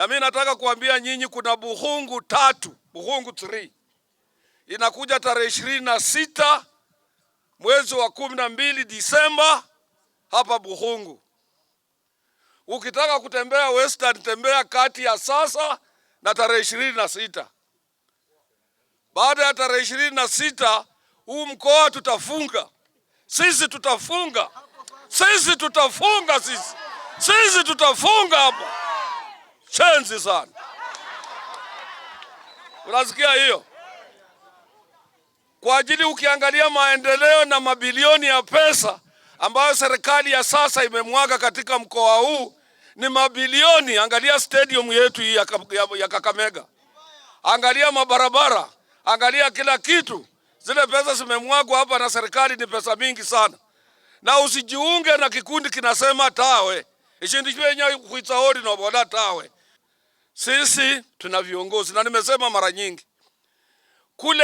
Na mimi nataka kuambia nyinyi kuna Buhungu 3, Buhungu 3. Inakuja tarehe 26 mwezi wa 12 Disemba hapa Buhungu. Ukitaka kutembea Western, tembea kati ya sasa na tarehe 26. Baada ya tarehe 26 huu mkoa tutafunga. Sisi tutafunga. Sisi tutafunga sisi. Sisi tutafunga hapa. Chenzi sana. Unasikia hiyo? Kwa ajili ukiangalia maendeleo na mabilioni ya pesa ambayo serikali ya sasa imemwaga katika mkoa huu ni mabilioni. Angalia stadium yetu hii ya Kakamega. Angalia mabarabara. Angalia kila kitu. Zile pesa zimemwagwa hapa na serikali ni pesa mingi sana. Na usijiunge na kikundi kinasema tawe. Ishindishwe nya kuitsaori na boda tawe. Sisi tuna viongozi na nimesema mara nyingi. Kule